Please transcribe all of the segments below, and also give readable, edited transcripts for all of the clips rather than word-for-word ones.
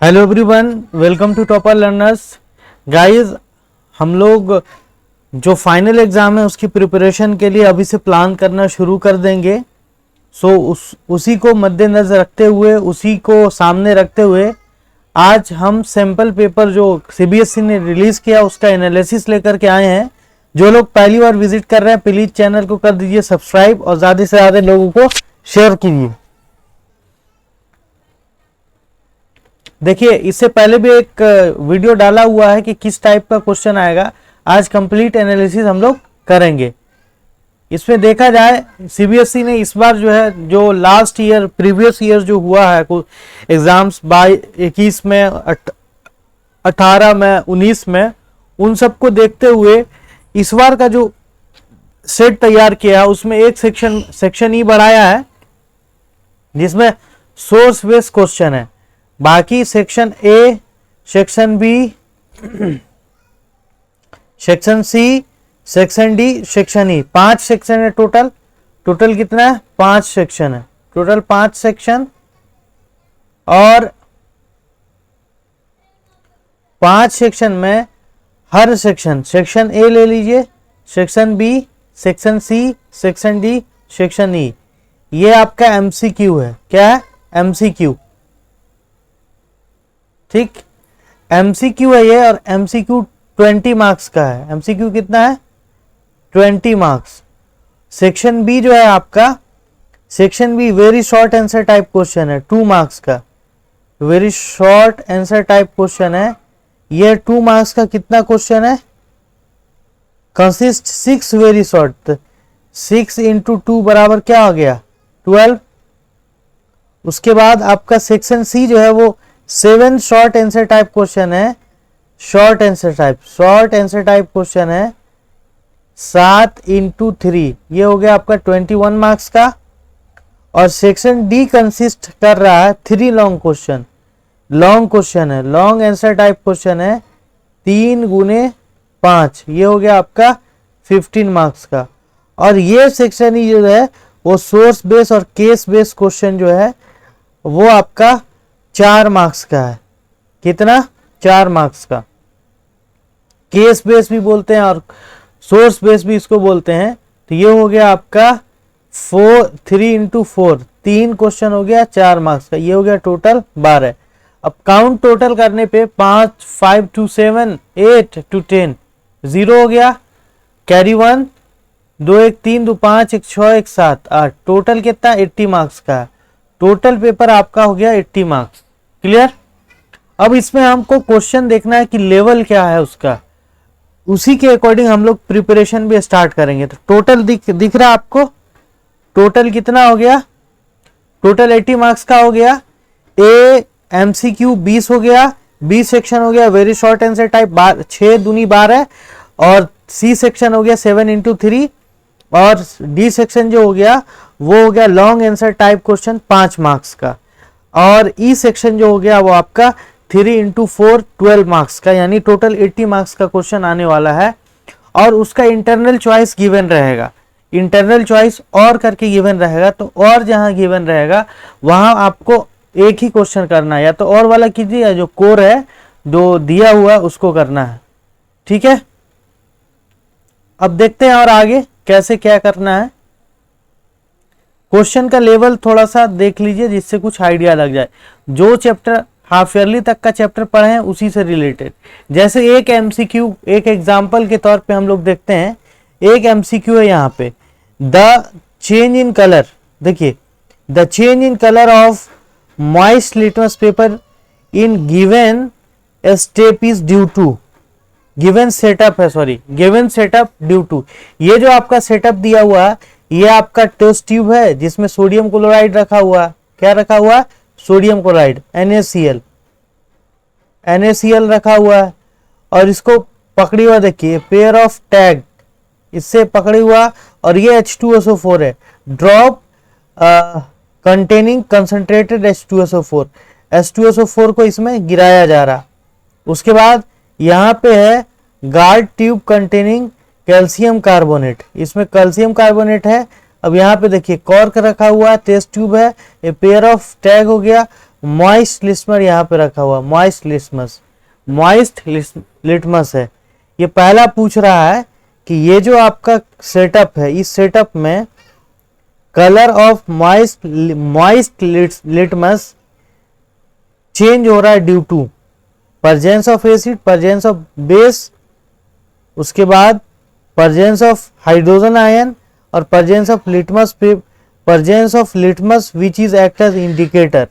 Hello everyone, welcome to Topper Learners. Guys, हम लोग जो फाइनल एग्जाम है उसकी प्रिपरेशन के लिए अभी से प्लान करना शुरू कर देंगे। उसी को मद्देनजर रखते हुए, उसी को सामने रखते हुए आज हम सैंपल पेपर जो सीबीएसई ने रिलीज किया उसका एनालिसिस लेकर के आए हैं। जो लोग पहली बार विजिट कर रहे हैं प्लीज चैनल को कर दीजिए सब्सक्राइब और ज्यादा से ज्यादा लोगों को शेयर कीजिए। देखिए, इससे पहले भी एक वीडियो डाला हुआ है कि किस टाइप का क्वेश्चन आएगा। आज कंप्लीट एनालिसिस हम लोग करेंगे। इसमें देखा जाए सीबीएसई ने इस बार जो है, जो लास्ट ईयर प्रीवियस ईयर जो हुआ है एग्जाम्स 21 में, 18 में, 19 में, उन सबको देखते हुए इस बार का जो सेट तैयार किया है उसमें एक सेक्शन ही बढ़ाया है जिसमें सोर्स बेस्ड क्वेश्चन है। बाकी section A, section B, section C, section D, section E, 5 section है टोटल। टोटल कितना है? 5 सेक्शन है टोटल, 5 सेक्शन। और 5 सेक्शन में हर सेक्शन ए ले लीजिए, section B, section C, section D, section E, ये आपका एमसीक्यू है। क्या है? एमसीक्यू। ठीक, एमसीक्यू है ये, और एमसीक्यू 20 मार्क्स का है। एमसीक्यू कितना है? 20 मार्क्स। सेक्शन बी जो है आपका, section be very short answer type question है, 2 मार्क्स का। Very short answer type question है ये। 2 मार्क्स का कितना क्वेश्चन है? Consist 6 very short. 6 इंटू 2 बराबर क्या हो गया? 12। उसके बाद आपका सेक्शन सी जो है वो 7 शॉर्ट आंसर टाइप क्वेश्चन है। शॉर्ट आंसर टाइप क्वेश्चन है। 7 इंटू 3, ये हो गया आपका 21 मार्क्स का। और सेक्शन डी कंसिस्ट कर रहा है 3 लॉन्ग क्वेश्चन। लॉन्ग क्वेश्चन है, लॉन्ग आंसर टाइप क्वेश्चन है, 3 गुने 5, ये हो गया आपका 15 मार्क्स का। और ये सेक्शन ही जो है वो सोर्स बेस और केस बेस क्वेश्चन जो है वो आपका 4 मार्क्स का है। कितना? 4 मार्क्स का। केस बेस भी बोलते हैं और सोर्स बेस भी इसको बोलते हैं। तो ये हो गया आपका 3 इंटू 4, 3 क्वेश्चन हो गया 4 मार्क्स का। ये हो गया टोटल 12। अब काउंट टोटल करने पे 5, 5 to 7, 8 to 10, 0 हो गया। कैरी 1, 2 1 3 2 5 1 6 1 7 8, टोटल कितना? 80 मार्क्स का। टोटल पेपर आपका हो गया 80 मार्क्स। क्लियर? अब इसमें हमको क्वेश्चन देखना है कि लेवल क्या है उसका, उसी के अकॉर्डिंग हम लोग प्रिपरेशन भी स्टार्ट करेंगे। तो टोटल दिख रहा है आपको? टोटल कितना हो गया? टोटल 80 मार्क्स का हो गया। ए एमसीक्यू 20 हो गया, बी सेक्शन हो गया वेरी शॉर्ट आंसर टाइप 6 दूनी 12, और सी सेक्शन हो गया 7 इंटू 3, और डी सेक्शन जो हो गया वो हो गया long answer type question 5 marks का। और ई सेक्शन जो हो गया वो आपका 3 इंटू 4, 12 मार्क्स का। यानी टोटल 80 मार्क्स का क्वेश्चन आने वाला है। और उसका इंटरनल चॉइस गिवन रहेगा। इंटरनल चॉइस और करके गिवन रहेगा, तो और जहां गिवन रहेगा वहां आपको एक ही क्वेश्चन करना है, या तो और वाला कीजिए या जो कोर है जो दिया हुआ उसको करना है। ठीक है, अब देखते हैं और आगे कैसे क्या करना है। क्वेश्चन का लेवल थोड़ा सा देख लीजिए जिससे कुछ आइडिया लग जाए। जो चैप्टर हाफ ईयरली तक का चैप्टर पढ़े हैं उसी से रिलेटेड। जैसे एक एमसीक्यू, एक एग्जांपल के तौर पे हम लोग देखते हैं। एक एमसीक्यू है यहाँ पे, द चेंज इन कलर। देखिए, the change in colour of moist litmus paper in given step is due to, given setup है, sorry, given setup due to. ये जो आपका सेटअप दिया हुआ, ये आपका टेस्ट ट्यूब है जिसमें सोडियम क्लोराइड रखा हुआ। क्या रखा हुआ? सोडियम क्लोराइड, NaCl रखा हुआ है। और इसको पकड़ी हुआ देखिए, पेयर ऑफ टैग, इससे पकड़ी हुआ। और ये H2SO4 है, drop containing concentrated H2SO4। H2SO4 को इसमें गिराया जा रहा। उसके बाद यहाँ पे है guard tube containing calcium carbonate, इसमें कैल्शियम कार्बोनेट है। अब यहाँ पे देखिए कॉर्क रखा हुआ है, टेस्ट ट्यूब है, ये पेयर ऑफ टैग हो गया। मॉइस्ट लिटमस यहाँ पे रखा हुआ, मॉइस्ट लिटमस है। ये पहला पूछ रहा है कि ये जो आपका सेटअप है, इस सेटअप में colour of moist litmus change हो रहा है due to presence of acid, presence of base, उसके बाद प्रेजेंस ऑफ हाइड्रोजन आयन और presence of litmus which is act as indicator.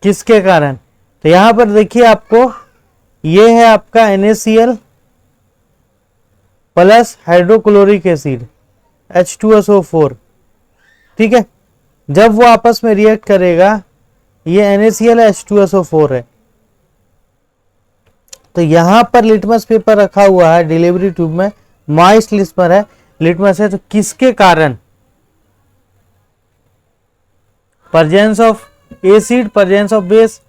किसके कारण? तो यहां पर देखिए आपको ये है आपका NaCl plus hydrochloric acid H2SO4, ठीक है। जब वो आपस में रिएक्ट करेगा, ये NaCl है, H2SO4 है, तो यहां पर लिटमस पेपर रखा हुआ है डिलीवरी ट्यूब में, मॉइस्ट लिटमस है, तो किसके कारण? Presence of acid, presence of base,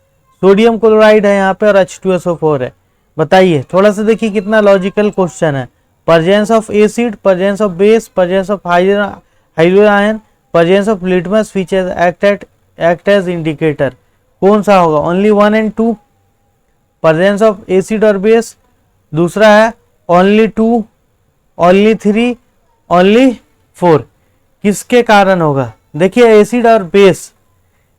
sodium chloride है यहाँ पे और H2SO4 है। बताइए, थोड़ा सा देखिए कितना लॉजिकल क्वेश्चन है। Presence of acid, presence of base, presence of hydrogen ion, presence of litmus which act as indicator. कौन सा होगा? Only 1 and 2, presence of acid और बेस। दूसरा है ओनली 2, ओनली 3, ओनली 4। किसके कारण होगा? देखिए एसिड और बेस,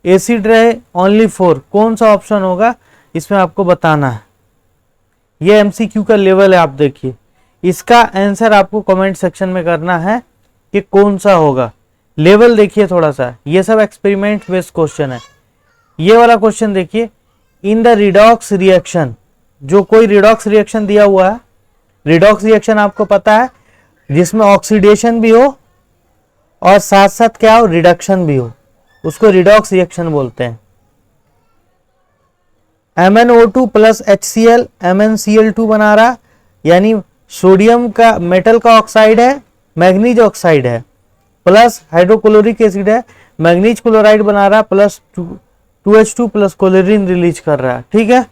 एसिड रहे ओनली 4, कौन सा ऑप्शन होगा इसमें आपको बताना है। ये MCQ का लेवल है, आप देखिए इसका आंसर आपको कमेंट सेक्शन में करना है कि कौन सा होगा। लेवल देखिए थोड़ा सा, ये सब एक्सपेरिमेंट बेस्ड क्वेश्चन है। ये वाला क्वेश्चन देखिए, इन द रिडॉक्स रिएक्शन, जो कोई रिडॉक्स रिएक्शन दिया हुआ है, रिडॉक्स रिएक्शन आपको पता है जिसमें ऑक्सीडेशन भी हो और साथ साथ क्या हो, रिडक्शन भी हो, उसको रिडॉक्स रिएक्शन बोलते हैं। MnO2 प्लस HCl MnCl2 बना रहा, यानी सोडियम का मेटल का ऑक्साइड है, मैग्नीज ऑक्साइड है, प्लस हाइड्रोक्लोरिक एसिड है, मैग्नीज क्लोराइड बना रहा, plus 2H2 plus chlorine release कर रहा है, ठीक है।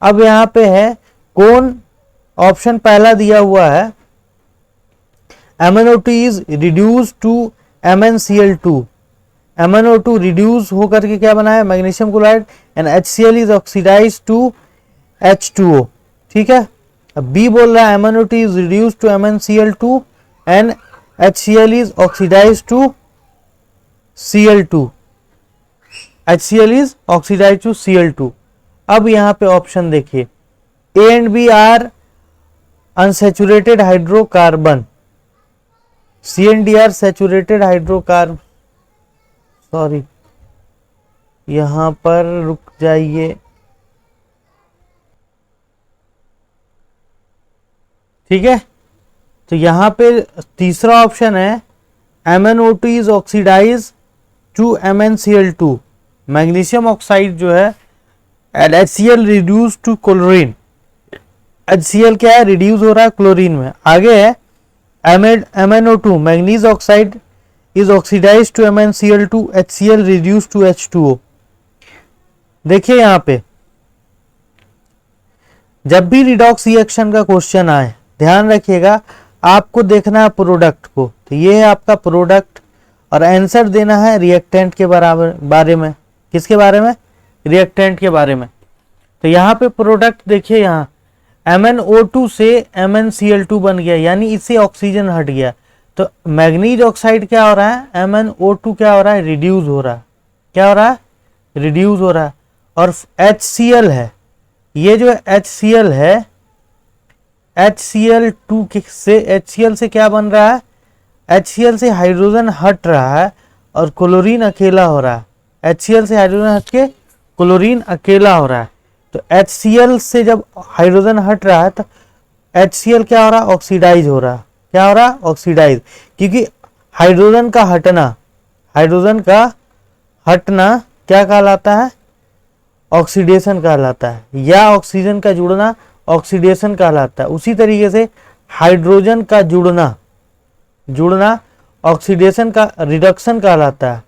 अब यहाँ पे है कौन ऑप्शन पहला दिया हुआ है, MnO2 is reduce to MnCl2, MnO2 reduce होकर के क्या बना है, magnesium chloride, and HCl is oxidise to H2O, ठीक है। अब बी बोल रहा है MnO2 is reduce to MnCl2 and HCl is oxidise to Cl2, HCl is oxidise to Cl2। अब यहां पे ऑप्शन देखिए, A and B are unsaturated hydrocarbon, C and D are saturated hydrocarbon, sorry यहां पर रुक जाइए, ठीक है। तो यहां पे तीसरा ऑप्शन है MnO2 is oxidise to MnCl2, magnesium oxide जो है, and HCl reduce to chlorine, HCl क्या है, रिड्यूस हो रहा है क्लोरीन में। आगे है MnO2 manganese oxide is oxidise to MnCl2, HCl reduce to H2O। देखिए यहां पे जब भी रिडॉक्स रिएक्शन का क्वेश्चन आए, ध्यान रखिएगा आपको देखना है प्रोडक्ट को, तो ये है आपका प्रोडक्ट और आंसर देना है रिएक्टेंट के बारे में। किसके बारे में? रिएक्टेंट के बारे में। तो यहाँ पे प्रोडक्ट देखिए, यहाँ MnO2 से MnCl2 बन गया, यानी इससे ऑक्सीजन हट गया, तो मैग्नीज ऑक्साइड क्या हो रहा है, MnO2 क्या हो रहा है, रिड्यूस हो रहा है, क्या हो रहा है, रिड्यूस हो रहा है। और HCl है, ये जो HCl है, HCl2 से HCl से क्या बन रहा है, HCl से हाइड्रोजन हट रहा है और क्लोरीन अकेला हो रहा है, HCl से हाइड्रोजन हट के क्लोरीन अकेला हो रहा है। तो HCl से जब हाइड्रोजन हट रहा है तो HCl क्या हो रहा है, ऑक्सीडाइज हो रहा है, क्या हो रहा है, ऑक्सीडाइज, क्योंकि हाइड्रोजन का हटना क्या कहलाता है, ऑक्सीडेशन कहलाता है, या ऑक्सीजन का जुड़ना ऑक्सीडेशन कहलाता है। उसी तरीके से हाइड्रोजन का जुड़ना ऑक्सीडेशन का रिडक्शन कहलाता है,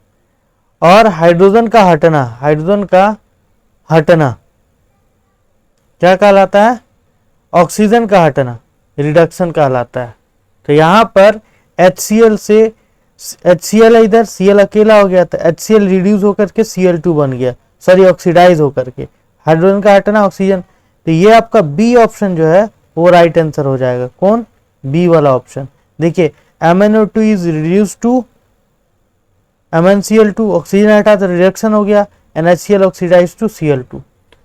और हाइड्रोजन का हटना क्या कहलाता है, ऑक्सीजन का हटना रिडक्शन कहलाता है। तो यहां पर HCl से HCl इधर Cl अकेला हो गया, तो HCl रिड्यूस होकर के Cl2 बन गया, सॉरी ऑक्सीडाइज होकर के, हाइड्रोजन का हटना ऑक्सीजन। तो ये आपका बी ऑप्शन जो है वो राइट आंसर हो जाएगा। कौन? बी वाला ऑप्शन। देखिए MnO2 is reduce to MnCl2, oxygen हटा तो रिडक्शन हो गया, NaCl ऑक्सीडाइज टू Cl2।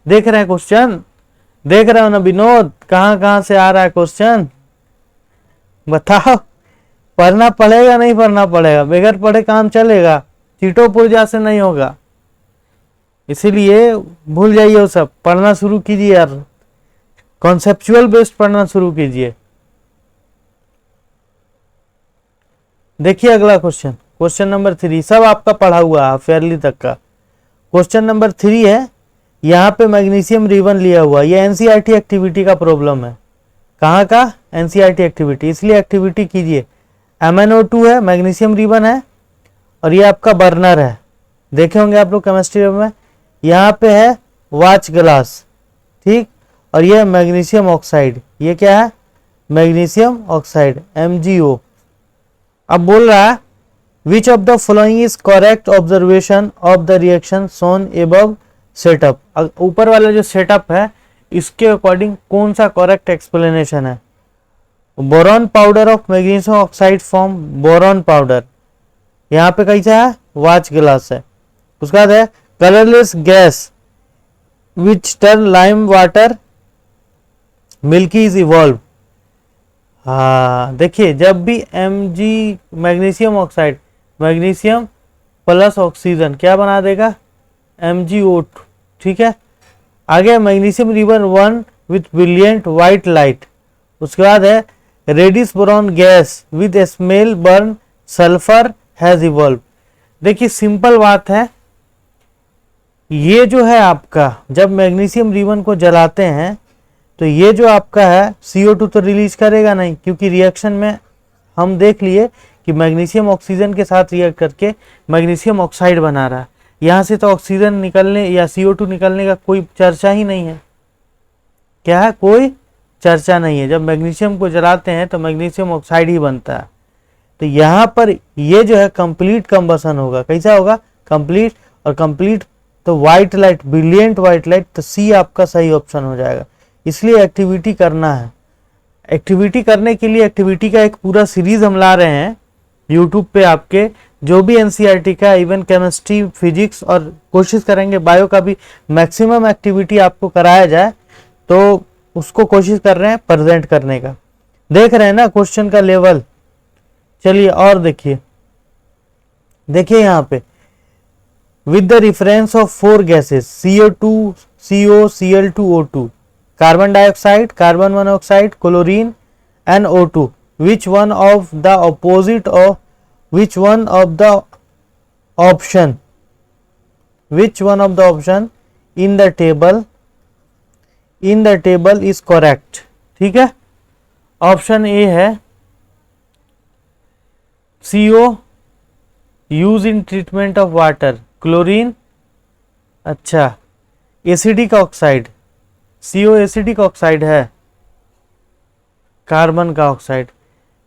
देख रहे हैं क्वेश्चन? देख रहे हो ना विनोद, कहां कहां से आ रहा है क्वेश्चन? बताओ, पढ़ना पड़ेगा नहीं पढ़ना पड़ेगा? बगैर पढ़े काम चलेगा? चीटो पुर्जा से नहीं होगा, इसीलिए भूल जाइए वो सब, पढ़ना शुरू कीजिए यार, कॉन्सेप्चुअल बेस्ड पढ़ना शुरू कीजिए। देखिए अगला क्वेश्चन, क्वेश्चन नंबर 3, सब आपका पढ़ा हुआ है फेयरली तक का। क्वेश्चन नंबर 3 है, यहाँ पे मैग्नीशियम रिबन लिया हुआ, ये एनसीईआरटी एक्टिविटी का प्रॉब्लम है। कहाँ का? एनसीईआरटी एक्टिविटी, इसलिए एक्टिविटी कीजिए। MnO2 है, मैग्नीशियम रिबन है, और ये आपका बर्नर है, देखे होंगे आप लोग केमिस्ट्री में। यहाँ पे है वाच ग्लास, ठीक, और ये मैग्नीशियम ऑक्साइड, ये क्या है? Magnesium oxide MgO। अब बोल रहा है which of the following is correct observation of the reaction shown above setup. ऊपर वाला जो सेटअप है इसके अकॉर्डिंग कौन सा करेक्ट एक्सप्लेनेशन है? Brown powder of magnesium oxide form brown powder, यहाँ पे कैसा है? वाच ग्लास है। उसके बाद है colourless gas which turn lime water milky is evolve. हाँ देखिए, जब भी Mg magnesium oxide, magnesium plus oxygen क्या बना देगा? MgO2, ठीक है। आगे magnesium ribbon 1 with brilliant white light. उसके बाद है reddish brown gas with smell burn sulphur has evolve. देखिए सिंपल बात है, ये जो है आपका जब मैग्नीशियम रिबन को जलाते हैं तो ये जो आपका है CO2 तो रिलीज करेगा नहीं, क्योंकि रिएक्शन में हम देख लिए कि मैग्नीशियम ऑक्सीजन के साथ रिएक्ट करके मैग्नीशियम ऑक्साइड बना रहा है। यहाँ से तो ऑक्सीजन निकलने या CO2 निकलने का कोई चर्चा ही नहीं है। क्या है? कोई चर्चा नहीं है। जब मैग्नीशियम को जलाते हैं तो मैग्नीशियम ऑक्साइड ही बनता है। तो यहाँ पर ये जो है कंप्लीट कंबसन होगा। कैसा होगा? कंप्लीट, और कंप्लीट तो white light, brilliant white light, तो सी आपका सही ऑप्शन हो जाएगा। इसलिए एक्टिविटी करना है। एक्टिविटी करने के लिए एक्टिविटी का एक पूरा सीरीज हम ला रहे हैं यूट्यूब पे, आपके जो भी एनसीईआरटी का, इवन केमिस्ट्री, फिजिक्स, और कोशिश करेंगे बायो का भी मैक्सिमम एक्टिविटी आपको कराया जाए, तो उसको कोशिश कर रहे हैं प्रेजेंट करने का। देख रहे हैं ना क्वेश्चन का लेवल। चलिए और देखिए, देखिए यहाँ पे with the reference of 4 gases CO2, CO, Cl2, O2, carbon dioxide, carbon monoxide, chlorine and O2, which one of the opposite of which one of the option in the table is correct। ठीक है, option A है CO use in treatment of water, chlorine, अच्छा acidic oxide, CO acidic oxide है, carbon का oxide,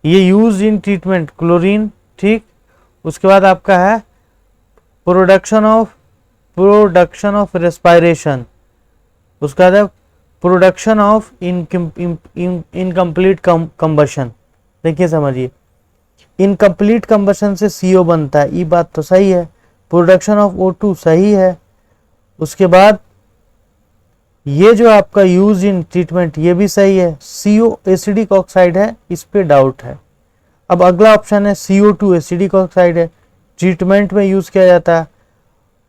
ये use in treatment chlorine, ठीक। उसके बाद आपका है प्रोडक्शन ऑफ रेस्पायरेशन, उसका है प्रोडक्शन ऑफ इनकम्प्लीट कंबशन। देखिए समझिए, इनकम्प्लीट कंबशन से CO बनता है, ये बात तो सही है। प्रोडक्शन ऑफ O2 सही है। उसके बाद ये जो आपका यूज इन ट्रीटमेंट ये भी सही है। CO एसिडिक ऑक्साइड है, इस पे डाउट है। अब अगला ऑप्शन है CO2 एसिडिक ऑक्साइड है, ट्रीटमेंट में यूज किया जाता है।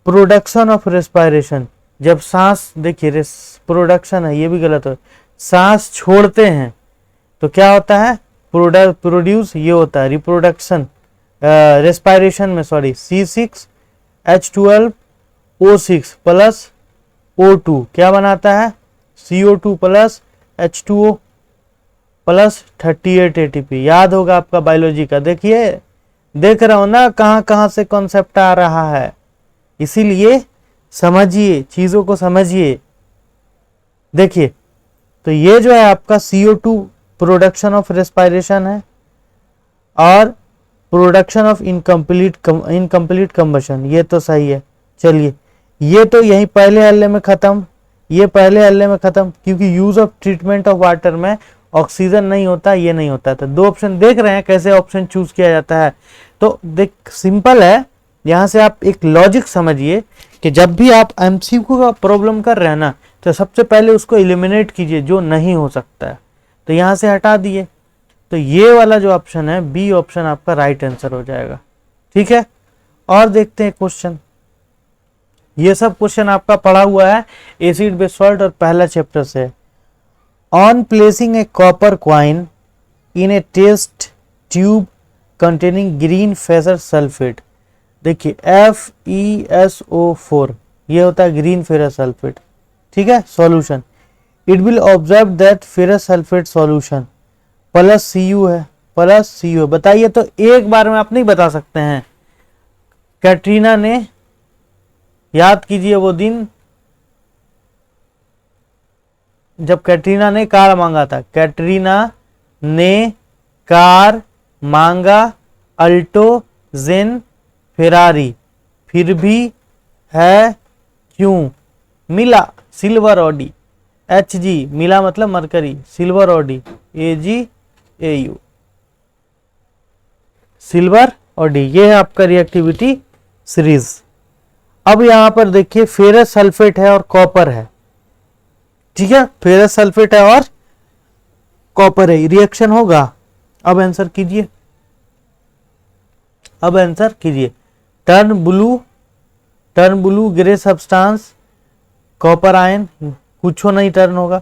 प्रोडक्शन ऑफ रेस्पायरेशन, जब सांस, देखिए प्रोडक्शन है, ये भी गलत है, सांस छोड़ते हैं तो क्या होता है? प्रोड्यूस, ये होता है रिप्रोडक्शन, रेस्पायरेशन में सॉरी C6H12O6 प्लस O2 क्या बनाता है? CO2 plus H2O plus 38 ATP। याद होगा आपका बायोलॉजी का। देखिए, देख रहा हो ना कहां कहां से कॉन्सेप्ट आ रहा है, इसीलिए समझिए, चीजों को समझिए। देखिए, तो ये जो है आपका CO2 प्रोडक्शन ऑफ रेस्पायरेशन है और प्रोडक्शन ऑफ इनकम्प्लीट कंबशन, ये तो सही है। चलिए ये तो यही पहले हल्ले में खत्म, ये पहले हल्ले में खत्म, क्योंकि use of treatment of water में ऑक्सीजन नहीं होता, ये नहीं होता। तो दो ऑप्शन देख रहे हैं कैसे ऑप्शन चूज किया जाता है। तो देख सिंपल है, यहां से आप एक लॉजिक समझिए कि जब भी आप एमसीक्यू का प्रॉब्लम कर रहे हैं ना, तो सबसे पहले उसको एलिमिनेट कीजिए जो नहीं हो सकता है, तो यहां से हटा दिए। तो ये वाला जो ऑप्शन है बी ऑप्शन आपका राइट आंसर हो जाएगा। ठीक है, और देखते हैं क्वेश्चन। ये सब क्वेश्चन आपका पढ़ा हुआ है एसिड बेस सॉल्ट और पहला चैप्टर से। On placing a copper coin in a test tube containing green ferrous sulphate, देखिए FeSO4 ये होता है ग्रीन फेरस सल्फेट। ठीक है, solution it will observe that ferrous sulphate solution plus Cu है, प्लस Cu है। बताइए, तो एक बार में आप नहीं बता सकते हैं। कैटरीना ने, याद कीजिए वो दिन जब कैटरीना ने कार मांगा था। कैटरीना ने कार मांगा, अल्टो, जेन, फेरारी, फिर भी है क्यों मिला सिल्वर ऑडी। HG मिला मतलब mercury, silver Audi AgAu, silver Audi. ये है आपका रिएक्टिविटी सीरीज। अब यहां पर देखिए फेरस सल्फेट है और कॉपर है। ठीक है, फेरस सल्फेट है और कॉपर है, रिएक्शन होगा। अब आंसर कीजिए, अब आंसर कीजिए। Turn blue grey substance copper ion, कुछ नहीं टर्न होगा।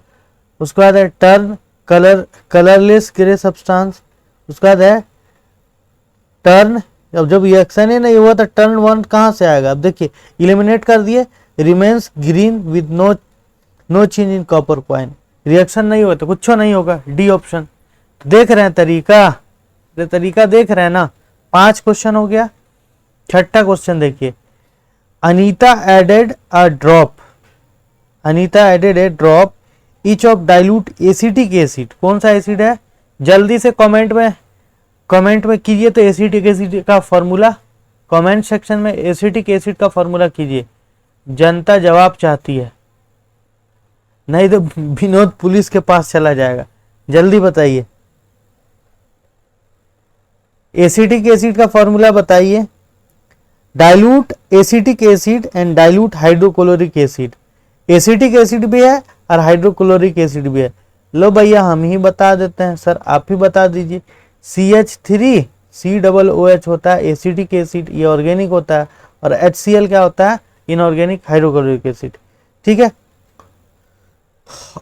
उसके बाद है टर्न कलरलेस ग्रे सब्सटेंस। उसके बाद है टर्न, अब जब रिएक्शन ही नहीं हुआ तो टर्न 1 कहां से आएगा। अब देखिए इलिमिनेट कर दिए, remains green with no change in copper coin, reaction नहीं हुआ तो कुछ नहीं होगा, डी ऑप्शन। देख रहे हैं तरीका, तरीका देख रहे हैं ना। 5 क्वेश्चन हो गया। छठा क्वेश्चन देखिए, Anita added a drop each of dilute acetic acid. कौन सा एसिड है, जल्दी से कमेंट में कीजिए। तो एसिटिक एसिड का फॉर्मूला कमेंट सेक्शन में एसिटिक एसिड का फॉर्मूला कीजिए, जनता जवाब चाहती है, नहीं तो विनोद पुलिस के पास चला जाएगा। जल्दी बताइए, एसिटिक एसिड का फॉर्मूला बताइए। Dilute acetic acid and dilute hydrochloric acid. Acetic acid भी है और हाइड्रोक्लोरिक एसिड भी है। लो भैया हम ही बता देते हैं, सर आप ही बता दीजिए। CH3 COOH होता है एसिटिक एसिड, ये ऑर्गेनिक होता है, और HCl क्या होता है, इनऑर्गेनिक हाइड्रोक्लोरिक एसिड। ठीक है,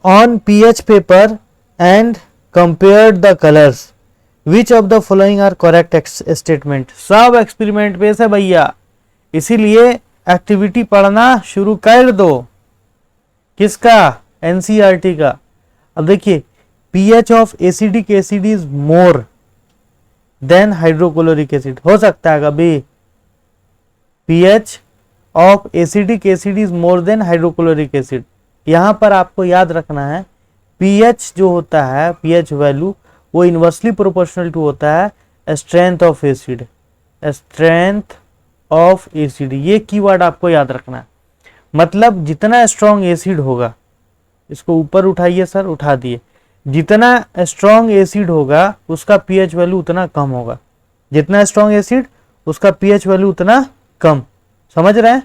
on pH paper and compare the colours, which of the following are correct statement. सब एक्सपेरिमेंट बेस है भैया, इसीलिए एक्टिविटी पढ़ना शुरू कर दो। किसका, NCERT का। अब देखिए pH of acidic acid is more than hydrochloric acid, हो सकता है कभी pH of acidic acid is more than hydrochloric acid. यहां पर आपको याद रखना है pH जो होता है, pH वैल्यू वो इनवर्सली प्रोपोर्शनल टू होता है strength of acid, strength of acid. ये कीवर्ड आपको याद रखना है। मतलब जितना स्ट्रॉन्ग एसिड होगा, इसको ऊपर उठाइए सर, उठा दिए, जितना स्ट्रॉन्ग एसिड होगा उसका pH वैल्यू उतना कम होगा। जितना स्ट्रॉन्ग एसिड उसका pH वैल्यू उतना कम, समझ रहे हैं।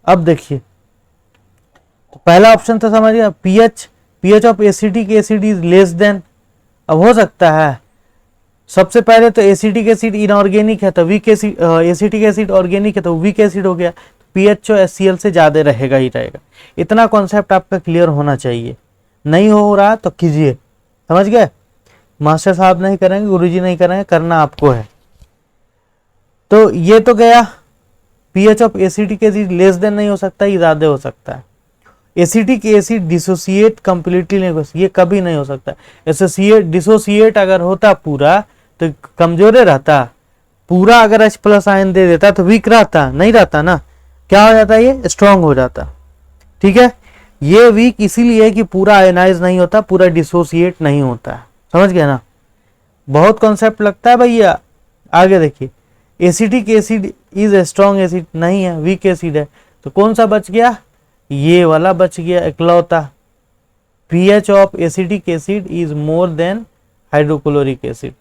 अब देखिए तो पहला ऑप्शन तो समझिए, pH of acidic acid is less than. अब हो सकता है सबसे पहले तो एसिटिक एसिड इनऑर्गेनिक है तो weak acid, acetic acid organic है तो वीक एसिड हो गया, pH जो HCl से ज्यादा रहेगा ही रहेगा। इतना कॉन्सेप्ट आपका क्लियर होना चाहिए। नहीं हो रहा तो कीजिए, समझ गए। मास्टर साहब नहीं करेंगे, गुरुजी नहीं करेंगे, करना आपको है। तो ये तो गया, pH of acetic acid less than नहीं हो सकता, ये ज्यादा हो सकता है। एसिटिक एसिड डिसोसिएट कंप्लीटली नहीं, ये कभी नहीं हो सकता। एसोसिएट डिसोसिएट अगर होता पूरा तो कमजोरे रहता, पूरा अगर H प्लस आयन दे देता तो वीक रहता, नहीं रहता ना, क्या हो जाता, ये स्ट्रांग हो जाता। ठीक है, ये वीक इसीलिए कि पूरा आयनाइज नहीं होता, पूरा डिसोसिएट नहीं होता है, समझ गए ना। बहुत कॉन्सेप्ट लगता है भैया। आगे देखिए, acetic acid is strong acid, नहीं है, वीक एसिड है, तो कौन सा बच गया, ये वाला बच गया इकलौता। pH of acetic acid is more than hydrochloric acid.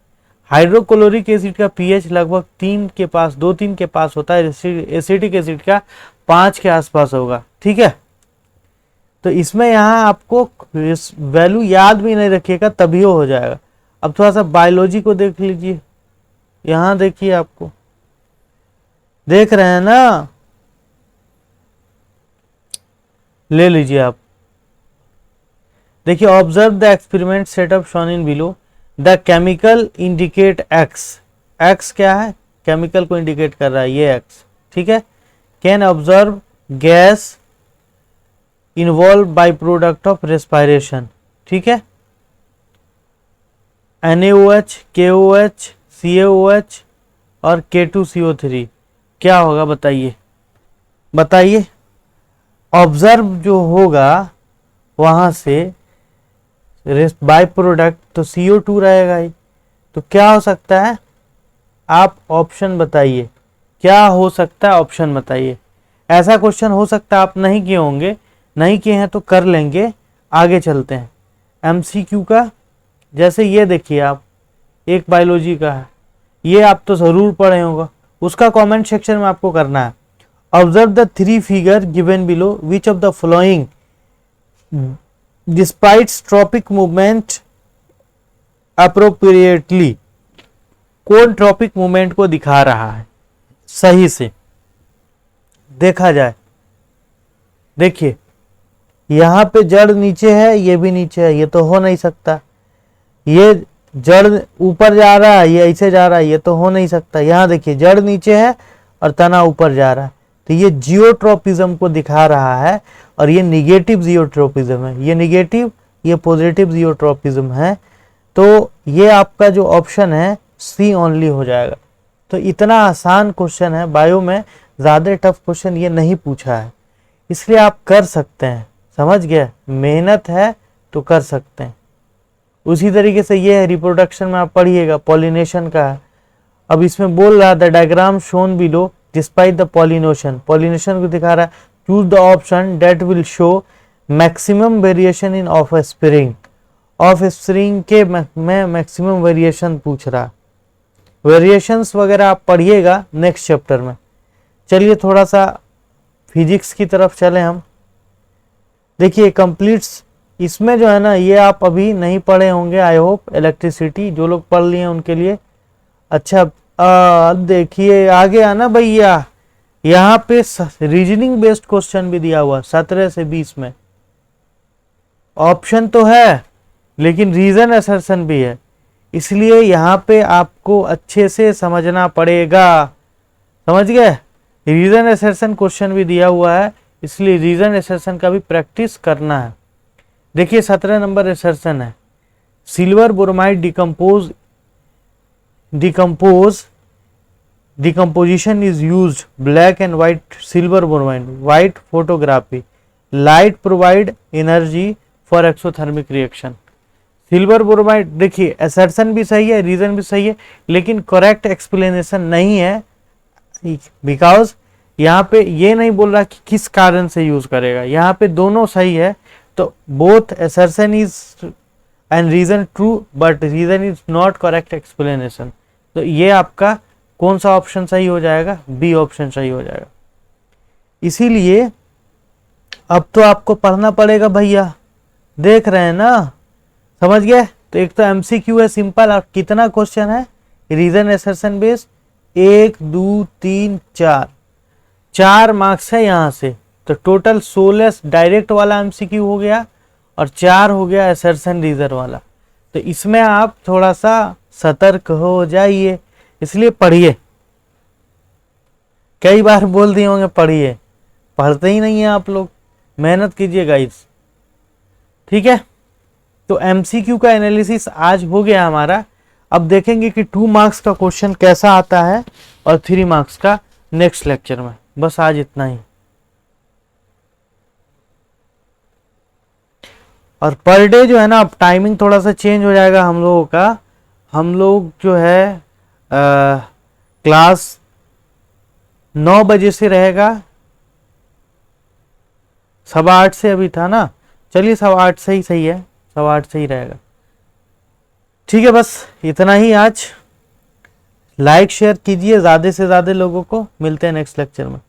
Hydrochloric acid का pH लगभग 3 के पास, 2-3 के पास होता है, एसिटिक एसिड का 5 के आसपास होगा। ठीक है, तो इसमें यहाँ आपको वैल्यू याद भी नहीं रखिएगा तभी हो जाएगा। अब थोड़ा सा बायोलॉजी को देख लीजिए, यहां देखिए, आपको देख रहे हैं ना, ले लीजिए आप, देखिए observe the experiment setup shown in below, the chemical indicate x. X क्या है, केमिकल को इंडिकेट कर रहा है, ये एक्स। ठीक है, can observe gas involve by product of respiration. ठीक है, NaOH, KOH, CaOH और K2CO3 क्या होगा बताइए, बताइए। ऑब्जर्व जो होगा वहां से बाय प्रोडक्ट तो CO2 रहेगा ही, तो क्या हो सकता है, आप ऑप्शन बताइए, क्या हो सकता है, ऑप्शन बताइए। ऐसा क्वेश्चन हो सकता है आप नहीं किए होंगे, नहीं किए हैं तो कर लेंगे। आगे चलते हैं MCQ का, जैसे ये देखिए आप, एक बायोलॉजी का है, ये आप तो जरूर पढ़े होगा, उसका कमेंट सेक्शन में आपको करना है। Observe the 3 figure given below, which of the following despite tropic movement appropriately, कौन ट्रॉपिक मूवमेंट को दिखा रहा है सही से, देखा जाए। देखिए यहां पे जड़ नीचे है, ये भी नीचे है, ये तो हो नहीं सकता। ये जड़ ऊपर जा रहा है, ये ऐसे जा रहा है, ये तो हो नहीं सकता। यहां देखिए जड़ नीचे है और तना ऊपर जा रहा है, तो ये जियोट्रोपिज्म को दिखा रहा है, और ये निगेटिव जियोट्रोपिज्म है। ये निगेटिव, ये पॉजिटिव जियोट्रोपिज्म है। तो ये आपका जो ऑप्शन है सी ओनली हो जाएगा। तो इतना आसान क्वेश्चन है, बायो में ज्यादा टफ क्वेश्चन ये नहीं पूछा है, इसलिए आप कर सकते हैं। समझ गए, मेहनत है तो कर सकते हैं। उसी तरीके से ये है, रिप्रोडक्शन में आप पढ़िएगा, पॉलिनेशन का है। अब इसमें बोल रहा था diagram shown below despite the pollination, pollination को दिखा रहा है। Choose the option that will show maximum variation in of spring. Of spring के में मैक्सिमम वेरिएशन पूछ रहा, वेरिएशंस वगैरह आप पढ़िएगा नेक्स्ट चैप्टर में। चलिए थोड़ा सा फिजिक्स की तरफ चले हम। देखिए कंप्लीट्स, इसमें जो है ना, ये आप अभी नहीं पढ़े होंगे आई होप, इलेक्ट्रिसिटी जो लोग पढ़ लिए उनके लिए। अच्छा देखिए आगे आना भैया, यहाँ पे रीजनिंग बेस्ड क्वेश्चन भी दिया हुआ 17 से 20 में। ऑप्शन तो है लेकिन रीजन असर्शन भी है, इसलिए यहाँ पे आपको अच्छे से समझना पड़ेगा। समझ गए, रीजन असर्शन क्वेश्चन भी दिया हुआ है, इसलिए रीजन असर्शन का भी प्रैक्टिस करना है। देखिए 17 नंबर असर्शन है, silver bromide decomposition is used, black and white silver bromide, white photography, light provide energy for exothermic reaction. Silver bromide, देखिए असर्शन भी सही है, रीजन भी सही है, लेकिन करेक्ट एक्सप्लेनेशन नहीं है, बिकॉज यहाँ पे ये नहीं बोल रहा कि किस कारण से यूज करेगा, यहाँ पे दोनों सही है। तो both assertion is and reason true, but reason is not correct explanation. तो ये आपका कौन सा ऑप्शन सही हो जाएगा, बी ऑप्शन सही हो जाएगा। इसीलिए अब तो आपको पढ़ना पड़ेगा भैया, देख रहे हैं ना, समझ गए। तो एक तो MCQ है सिंपल, और कितना क्वेश्चन है रीजन असर्शन बेस्ड, 1 2 3 4, 4 मार्क्स है यहाँ से। तो टोटल 16 डायरेक्ट वाला MCQ हो गया और 4 हो गया असर्शन रीजन वाला। तो इसमें आप थोड़ा सा सतर्क हो जाइए, इसलिए पढ़िए। कई बार बोल दिए होंगे पढ़िए, पढ़ते ही नहीं है आप लोग, मेहनत कीजिए गाइस, ठीक है। तो MCQ का एनालिसिस आज हो गया हमारा। अब देखेंगे कि 2 मार्क्स का क्वेश्चन कैसा आता है और 3 मार्क्स का नेक्स्ट लेक्चर में। बस आज इतना ही। और पर डे जो है ना, अब टाइमिंग थोड़ा सा चेंज हो जाएगा हम लोगों का। हम लोग जो है क्लास 9 बजे से रहेगा 8:15 से अभी था ना, चलिए 8:15 से ही सही है, 8:15 से ही रहेगा। ठीक है, बस इतना ही आज। लाइक शेयर कीजिए ज़्यादा से ज़्यादा लोगों को। मिलते हैं नेक्स्ट लेक्चर में।